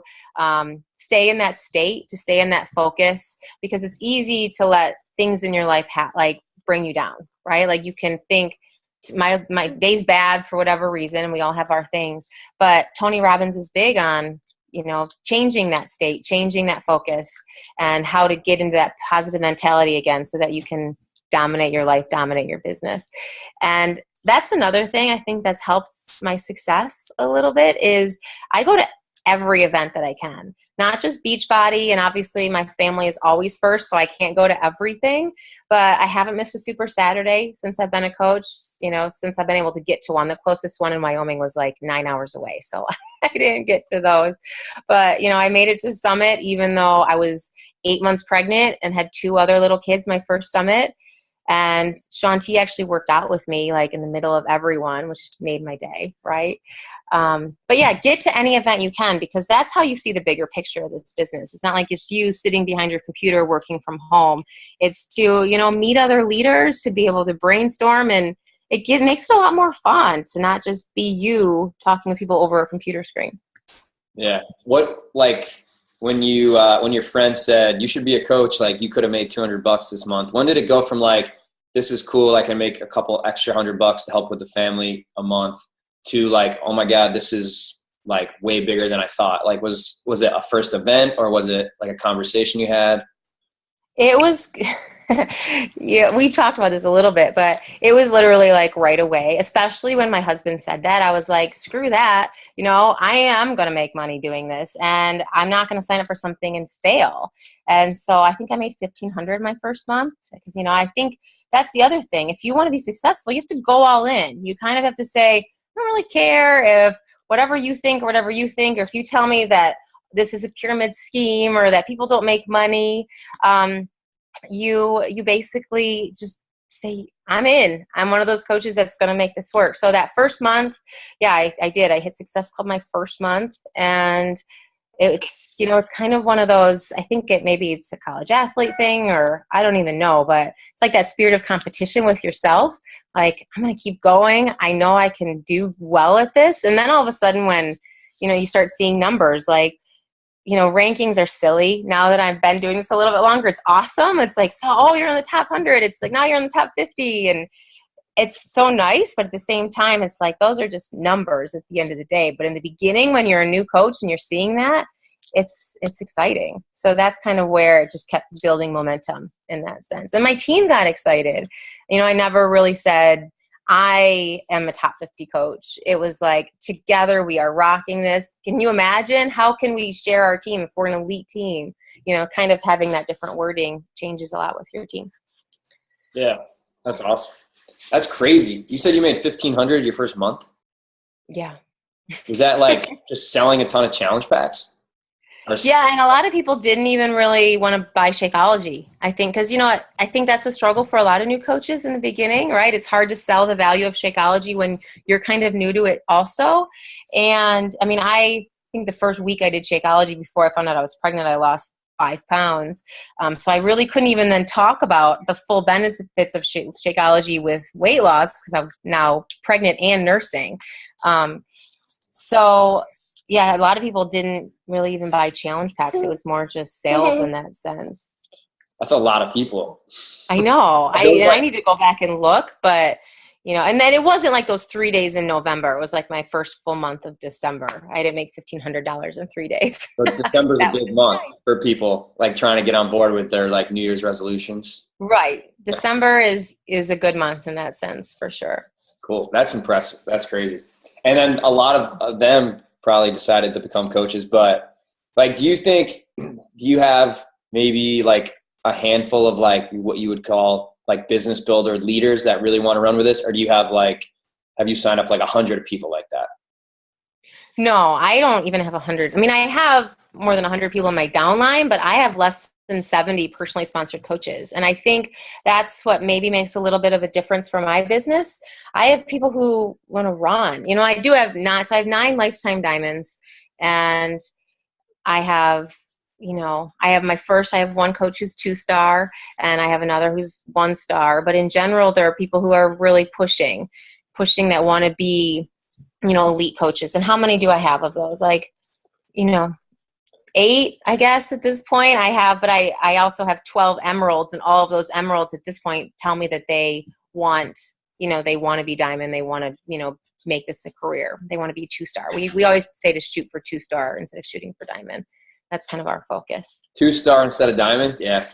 stay in that state, to stay in that focus, because it's easy to let things in your life bring you down, right? Like you can think my day's bad for whatever reason, and we all have our things, but Tony Robbins is big on, changing that state, changing that focus, and how to get into that positive mentality again so that you can dominate your life, dominate your business. And that's another thing I think that's helped my success a little bit is I go to every event that I can, not just Beachbody. And obviously my family is always first, so I can't go to everything, but I haven't missed a Super Saturday since I've been a coach, since I've been able to get to one. The closest one in Wyoming was like 9 hours away. So I didn't get to those, but I made it to Summit, even though I was 8 months pregnant and had 2 other little kids, my first Summit. And Shaun T actually worked out with me like in the middle of everyone, which made my day, right? But yeah, get to any event you can, because that's how you see the bigger picture of this business. It's not like it's you sitting behind your computer working from home. It's to, meet other leaders, to be able to brainstorm, and it makes it a lot more fun to not just be you talking to people over a computer screen. Yeah. When your friend said you should be a coach, like you could have made $200 this month, when did it go from like, this is cool, I can make a couple extra $100 to help with the family a month, to like, oh my God, this is like way bigger than I thought? Like, was it a first event, or was it like a conversation you had? It was, yeah, we've talked about this a little bit, but it was literally like right away, especially when my husband said that. I was like, screw that. I am going to make money doing this, and I'm not going to sign up for something and fail. And so I think I made $1,500 my first month, because, I think that's the other thing. If you want to be successful, you have to go all in. You kind of have to say, I don't really care if whatever you think, or if you tell me that this is a pyramid scheme or that people don't make money, you basically just say, I'm in. I'm one of those coaches that's going to make this work. So that first month, yeah, I did. I hit Success Club my first month, and it's, it's kind of one of those, I think maybe it's a college athlete thing, or I don't even know, but it's like that spirit of competition with yourself. Like, I'm going to keep going. I know I can do well at this. And then all of a sudden when, you start seeing numbers like, rankings are silly. Now that I've been doing this a little bit longer, it's awesome. It's like, you're in the top 100. It's like, now you're in the top 50. And it's so nice, but at the same time, it's like, those are just numbers at the end of the day. But in the beginning, when you're a new coach and you're seeing that, it's exciting. So that's kind of where it just kept building momentum in that sense. And my team got excited. I never really said, I am a top 50 coach. It was like, together we are rocking this. Can you imagine? How can we share our team if we're an elite team? Kind of having that different wording changes a lot with your team. Yeah, that's awesome. That's crazy. You said you made $1,500 your first month? Yeah. Was that like just selling a ton of challenge packs? Yeah, and a lot of people didn't even really want to buy Shakeology. I think because, I think that's a struggle for a lot of new coaches in the beginning, right? It's hard to sell the value of Shakeology when you're kind of new to it also. And, I think the first week I did Shakeology before I found out I was pregnant, I lost 5 pounds. So I really couldn't even then talk about the full benefits of Shakeology with weight loss because I was now pregnant and nursing. Yeah, a lot of people didn't really even buy challenge packs. It was more just sales in that sense. That's a lot of people. I know. I need to go back and look, but and then it wasn't like those 3 days in November. It was like my first full month of December. I didn't make $1,500 in 3 days. But December's a big month for people like trying to get on board with their like New Year's resolutions. Right. December is a good month in that sense for sure. Cool. That's impressive. That's crazy. And then a lot of them probably decided to become coaches, but like, do you have maybe like a handful of like what you would call like business builder leaders that really want to run with this? Or do you have you signed up like 100 people like that? No, I don't even have 100. I have more than 100 people in my downline, but I have less than 70 personally sponsored coaches. And I think that's what maybe makes a little bit of a difference for my business. I have people who want to run. I do have I have 9 lifetime diamonds, and I have, I have one coach who's 2-star, and I have another who's 1-star. But in general, there are people who are really pushing that want to be, elite coaches. And how many do I have of those? 8, I guess, at this point I have, but I also have 12 emeralds, and all of those emeralds at this point tell me that they want, they want to be diamond. They want to, make this a career. They want to be 2-star. We always say to shoot for 2-star instead of shooting for diamond. That's kind of our focus. 2-star instead of diamond. Yeah.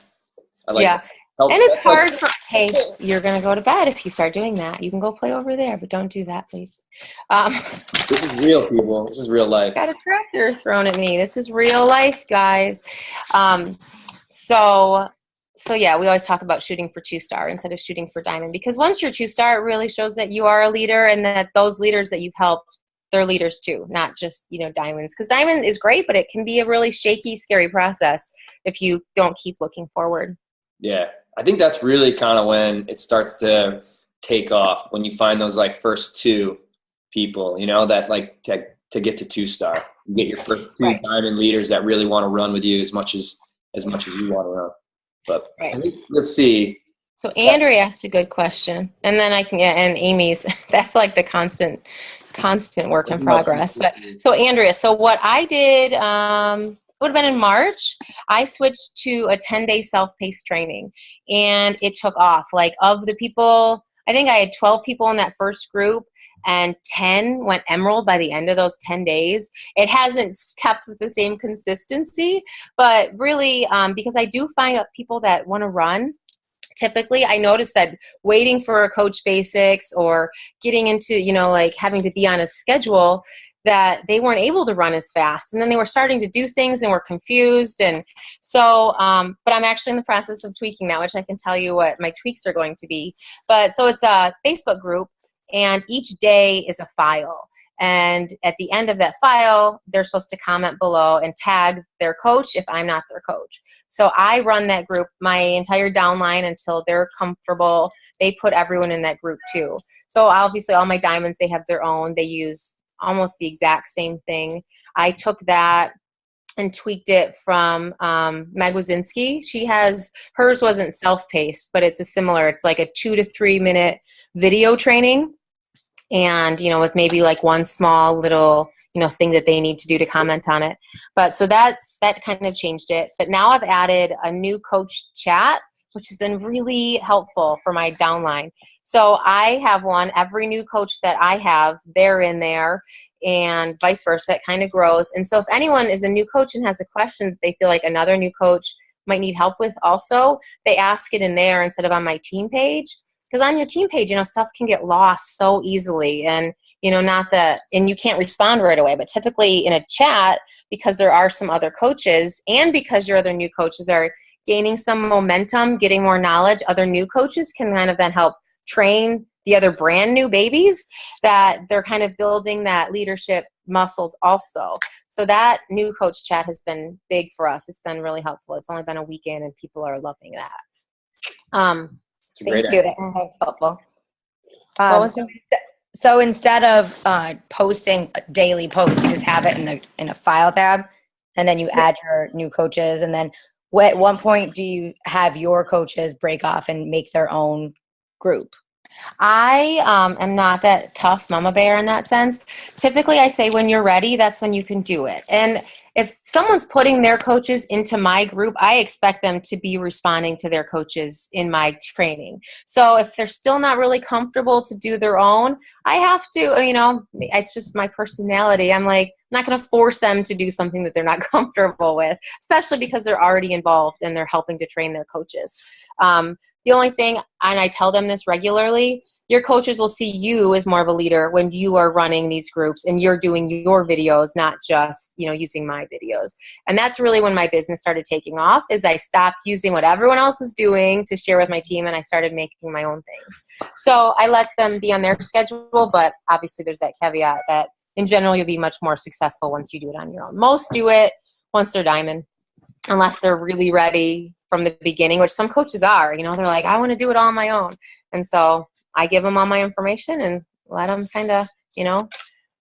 I like that. And it's hard hey, you're going to go to bed if you start doing that. You can go play over there, but don't do that, please. This is real, people. This is real life. Got a tractor thrown at me. This is real life, guys. So yeah, we always talk about shooting for 2-star instead of shooting for diamond, because once you're 2-star, it really shows that you are a leader, and that those leaders that you've helped, they're leaders too, not just, diamonds. Because diamond is great, but it can be a really shaky, scary process if you don't keep looking forward. Yeah. I think that's really kind of when it starts to take off, when you find those like first 2 people, that like to get to 2-star, you get your first 2 diamond leaders that really want to run with you as much as you want to run. But I think, let's see. So Andrea asked a good question, and then and Amy's, that's like the constant work in progress. But so Andrea, so what I did, would have been in March, I switched to a 10-day self-paced training, and it took off. Like, of the people, I think I had 12 people in that first group, and 10 went emerald by the end of those 10 days. It hasn't kept with the same consistency, but really, because I do find people that want to run, typically I noticed that waiting for a coach basics or getting into, like having to be on a schedule, that they weren't able to run as fast. And then they were starting to do things and were confused. And so, but I'm actually in the process of tweaking now, which I can tell you what my tweaks are going to be. But so it's a Facebook group, and each day is a file. And at the end of that file, they're supposed to comment below and tag their coach if I'm not their coach. So I run that group, my entire downline, until they're comfortable. They put everyone in that group too. So obviously all my diamonds, they have their own. They use almost the exact same thing. I took that and tweaked it from Meg Wazinski. Hers wasn't self-paced, but it's it's like a 2 to 3 minute video training. And, with maybe like one small little, thing that they need to do to comment on it. But so that kind of changed it. But now I've added a new coach chat, which has been really helpful for my downline. So I have one, every new coach that I have, they're in there, and vice versa. It kind of grows. And so if anyone is a new coach and has a question that they feel like another new coach might need help with also, they ask it in there instead of on my team page. Because on your team page, stuff can get lost so easily, and and you can't respond right away. But typically in a chat, because there are some other coaches, and because your other new coaches are gaining some momentum, getting more knowledge, other new coaches can kind of then help train the other brand new babies, that they're kind of building that leadership muscles also. So that new coach chat has been big for us. It's been really helpful. It's only been a weekend and people are loving that. Thank you. That's helpful. What was it? So instead of posting a daily post, you just have it in a file tab, and then you add your new coaches. And then at one point, do you have your coaches break off and make their own group? I am not that tough mama bear in that sense. Typically, I say when you're ready, that's when you can do it. And if someone's putting their coaches into my group, I expect them to be responding to their coaches in my training. So if they're still not really comfortable to do their own, I have to, it's just my personality. I'm like, I'm not going to force them to do something that they're not comfortable with, especially because they're already involved and they're helping to train their coaches. The only thing, and I tell them this regularly, your coaches will see you as more of a leader when you are running these groups and you're doing your videos, not just, using my videos. And that's really when my business started taking off, is I stopped using what everyone else was doing to share with my team, and I started making my own things. So I let them be on their schedule, but obviously there's that caveat that in general, you'll be much more successful once you do it on your own. Most do it once they're diamond, unless they're really ready from the beginning, which some coaches are. They're like, I want to do it all on my own. And so I give them all my information and let them kind of,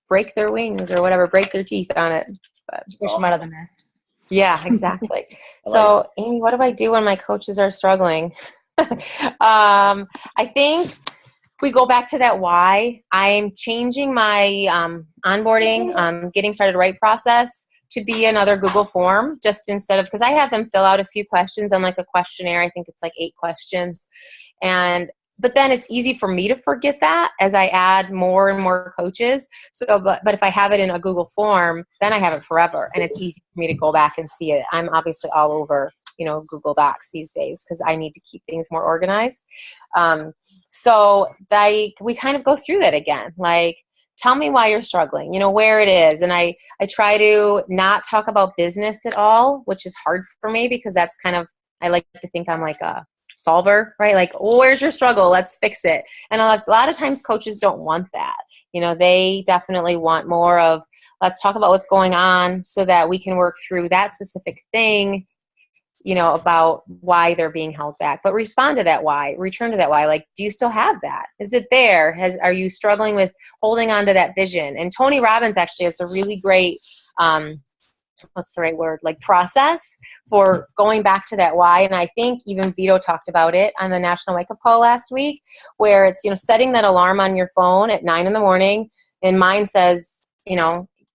break their wings or whatever, break their teeth on it. But Push them out of the nest. Yeah, exactly. So, Amy, what do I do when my coaches are struggling? I think we go back to that why. I'm changing my onboarding, getting started right process to be another Google form, just instead of, because I have them fill out a few questions on like a questionnaire. I think it's like 8 questions. But then it's easy for me to forget that as I add more and more coaches. So, but if I have it in a Google form, then I have it forever, and it's easy for me to go back and see it. I'm obviously all over, Google Docs these days because I need to keep things more organized. So we kind of go through that again, like, tell me why you're struggling, where it is. And I try to not talk about business at all, which is hard for me because that's kind of, I like to think I'm like a solver, right? Like, oh, where's your struggle? Let's fix it. And a lot of times coaches don't want that. They definitely want more of, let's talk about what's going on so that we can work through that specific thing, about why they're being held back. But respond to that why, return to that why. Like, do you still have that? Is it there? Are you struggling with holding on to that vision? And Tony Robbins actually has a really great, what's the right word? Like process for going back to that why. And I think even Vito talked about it on the National Wake Up Call last week, where it's, setting that alarm on your phone at 9 a.m. and mine says,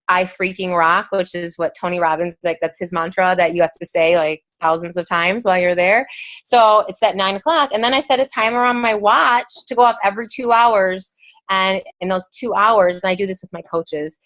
I freaking rock, which is what Tony Robbins, like, that's his mantra that you have to say like thousands of times while you're there. So it's at 9 o'clock. And then I set a timer on my watch to go off every 2 hours. And in those 2 hours, and I do this with my coaches,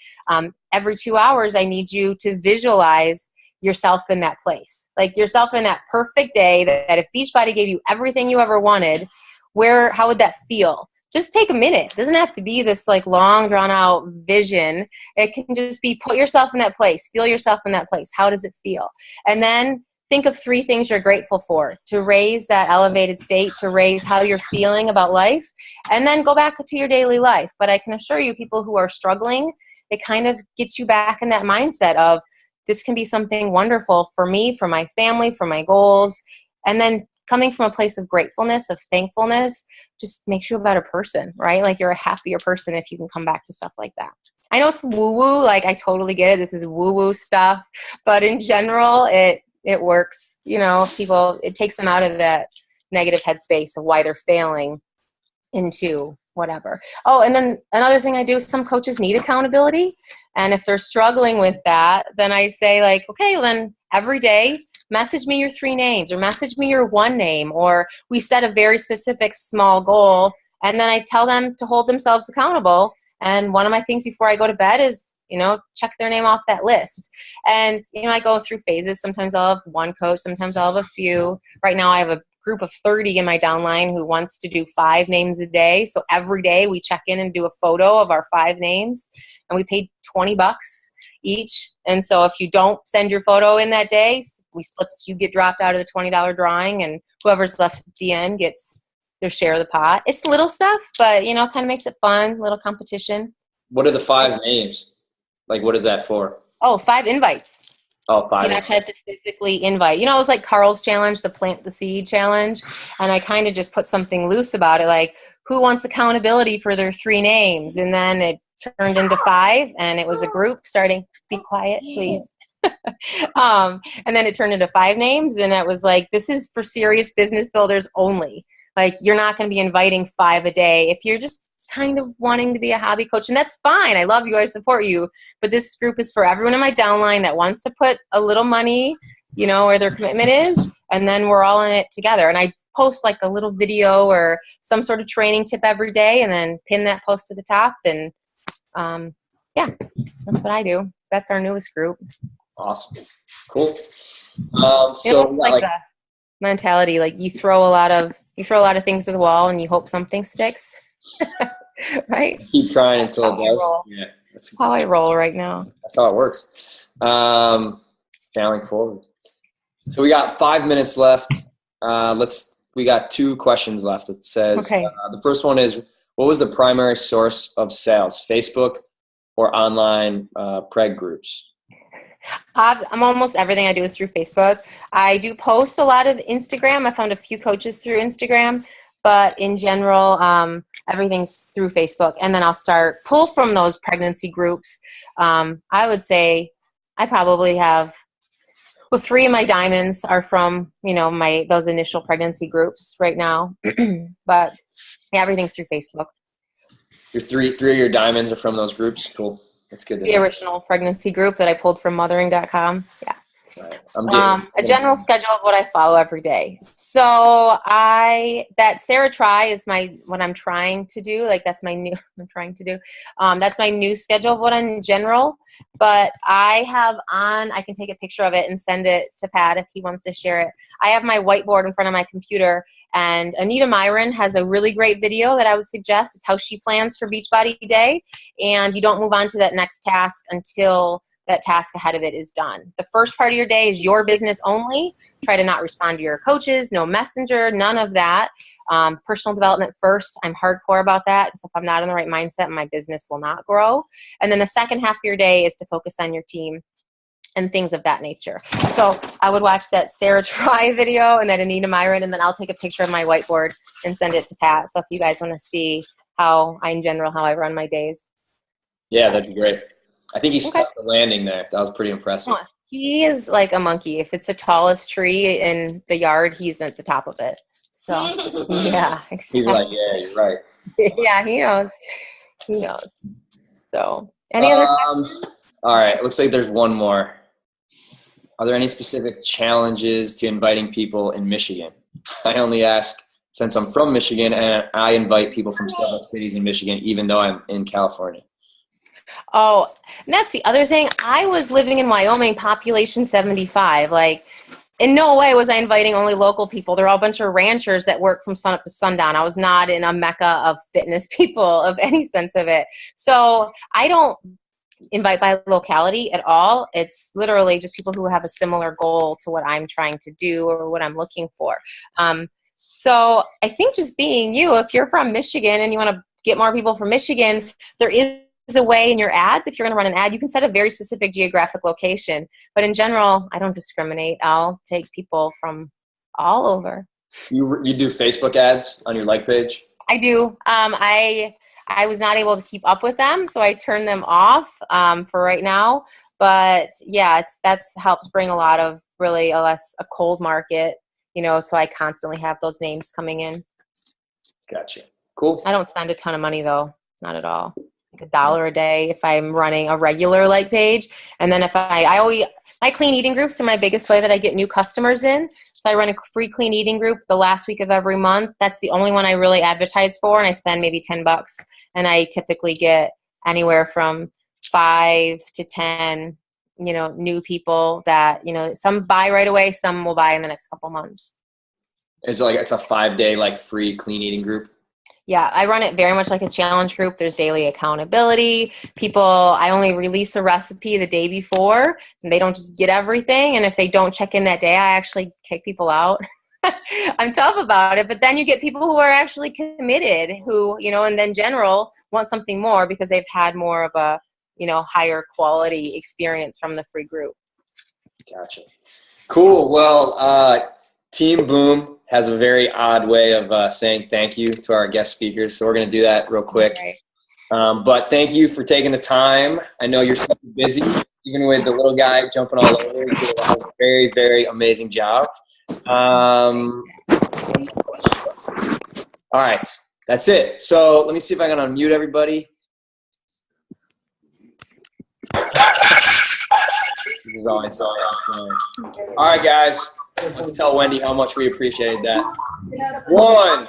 every 2 hours, I need you to visualize yourself in that place, like yourself in that perfect day that if Beachbody gave you everything you ever wanted, how would that feel? Just take a minute. It doesn't have to be this like long drawn out vision. It can just be put yourself in that place, feel yourself in that place. How does it feel? And then think of 3 things you're grateful for to raise that elevated state, to raise how you're feeling about life, and then go back to your daily life. But I can assure you, people who are struggling, it kind of gets you back in that mindset of, this can be something wonderful for me, for my family, for my goals. And then coming from a place of gratefulness, of thankfulness, just makes you a better person, right? Like, you're a happier person if you can come back to stuff like that. I know it's woo-woo, like I totally get it. This is woo-woo stuff. But in general, it works. You know, people, it takes them out of that negative headspace of why they're failing into whatever. Oh, and then another thing I do, some coaches need accountability. And if they're struggling with that, then I say like, okay, well then every day, message me your 3 names or message me your 1 name, or we set a very specific small goal. And then I tell them to hold themselves accountable. And one of my things before I go to bed is, you know, check their name off that list. And, you know, I go through phases. Sometimes I'll have 1 coach, sometimes I'll have a few. Right now I have a group of 30 in my downline who wants to do 5 names a day. So every day we check in and do a photo of our 5 names, and we paid $20 each. And so if you don't send your photo in that day, we split, you get dropped out of the $20 drawing, and whoever's left at the end gets their share of the pot. It's little stuff, but you know, kind of makes it fun, little competition. What are the 5 names? Like, what is that for? Oh, 5 invites. Oh, 5. You actually have to physically invite. You know, it was like Carl's challenge, the plant the seed challenge. And I kind of just put something loose about it, like who wants accountability for their 3 names? And then it turned into 5, and it was a group starting, be quiet, please. And then it turned into 5 names, and it was like, this is for serious business builders only. Like, you're not going to be inviting 5 a day. If you're just kind of wanting to be a hobby coach, and that's fine. I love you. I support you. But this group is for everyone in my downline that wants to put a little money, you know, where their commitment is. And then we're all in it together. And I post like a little video or some sort of training tip every day, and then pin that post to the top. And yeah, that's what I do. That's our newest group. Awesome. Cool. So it's like the mentality, like you throw a lot of things to the wall and you hope something sticks. Right? Keep trying until it does. Yeah, that's how I roll right now. That's how it works. Failing forward. So we got 5 minutes left. We got 2 questions left. It says, okay. The first one is, what was the primary source of sales, Facebook or online preg groups? I'm almost everything I do is through Facebook. I do post a lot of Instagram. I found a few coaches through Instagram, but in general, everything's through Facebook. And then I'll pull from those pregnancy groups. I would say I probably have, 3 of my diamonds are from, you know, those initial pregnancy groups right now. But yeah, everything's through Facebook. Your 3 of your diamonds are from those groups? Cool. That's good. The original pregnancy group that I pulled from mothering.com. Yeah. Right. A general schedule of what I follow every day. So that Sarah Try is what I'm trying to do. Like that's my new, that's my new schedule of what I'm in general. But I can take a picture of it and send it to Pat if he wants to share it. I have my whiteboard in front of my computer, and Anita Myron has a really great video that I would suggest. It's how she plans for Beachbody Day. And you don't move on to that next task until that task ahead of it is done. The first part of your day is your business only. Try to not respond to your coaches, no messenger, none of that. Personal development first. I'm hardcore about that. So if I'm not in the right mindset, my business will not grow. And then the second half of your day is to focus on your team and things of that nature. So I would watch that Sarah Try video and that Anita Myron, and then I'll take a picture of my whiteboard and send it to Pat. So if you guys want to see how I run my days. Yeah, that'd be great. I think he stuck the landing there. That was pretty impressive. He is like a monkey. If it's the tallest tree in the yard, he's at the top of it. So, yeah. Exactly. He's like, yeah, you're right. Yeah, he knows. He knows. So, any other questions? All right. Looks like there's one more. Are there any specific challenges to inviting people in Michigan? I only ask since I'm from Michigan, and I invite people from several cities in Michigan, even though I'm in California. Oh, and that's the other thing. I was living in Wyoming, population 75. Like, in no way was I inviting only local people. They're all a bunch of ranchers that work from sun up to sundown. I was not in a mecca of fitness people of any sense of it. So I don't invite by locality at all. It's literally just people who have a similar goal to what I'm trying to do or what I'm looking for. So I think just being you, if you're from Michigan and you want to get more people from Michigan, there is a way in your ads. If you're going to run an ad, you can set a very specific geographic location. But in general, I don't discriminate. I'll take people from all over. You do Facebook ads on your like page? I do. I I was not able to keep up with them, so I turned them off for right now. But yeah, that's helps bring a lot of really a cold market, you know, so I constantly have those names coming in. Gotcha. Cool. I don't spend a ton of money though, not at all. Like $1 a day if I'm running a regular like page. And then if my clean eating groups are my biggest way that I get new customers in. So I run a free clean eating group the last week of every month. That's the only one I really advertise for, and I spend maybe $10. And I typically get anywhere from 5 to 10, you know, new people that, you know, some buy right away, some will buy in the next couple months. It's a 5-day like free clean eating group. Yeah, I run it very much like a challenge group. There's daily accountability. I only release a recipe the day before, and they don't just get everything. And if they don't check in that day, I actually kick people out. I'm tough about it, but then you get people who are actually committed, who, you know, and then general want something more because they've had more of a, you know, higher quality experience from the free group. Gotcha. Cool. Well, Team Boom has a very odd way of saying thank you to our guest speakers, so we're going to do that real quick. Right. But thank you for taking the time. I know you're super busy, even with the little guy jumping all over. You did a very, very amazing job. All right, that's it. So let me see if I can unmute everybody. This is always all right, guys. Let's tell Wendy how much we appreciated that. 1,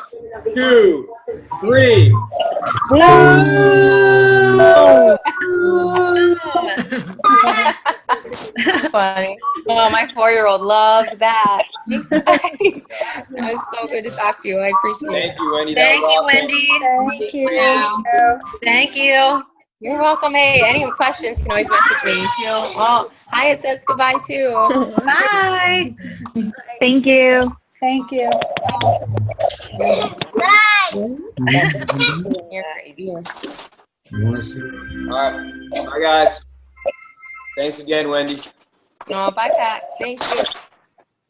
2, 3. Funny. Oh, my 4-year-old loved that. Thanks, guys. It was so good to talk to you. I appreciate it. Thank you, Wendy. Thank you, Wendy. Thank you. Thank you. You're welcome. Hey, any questions, you can always message me too. Oh, hi, it says goodbye too. Bye. Thank you. Thank you. You're crazy. All right, guys. Thanks again, Wendy. Oh, bye, Pat. Thank you.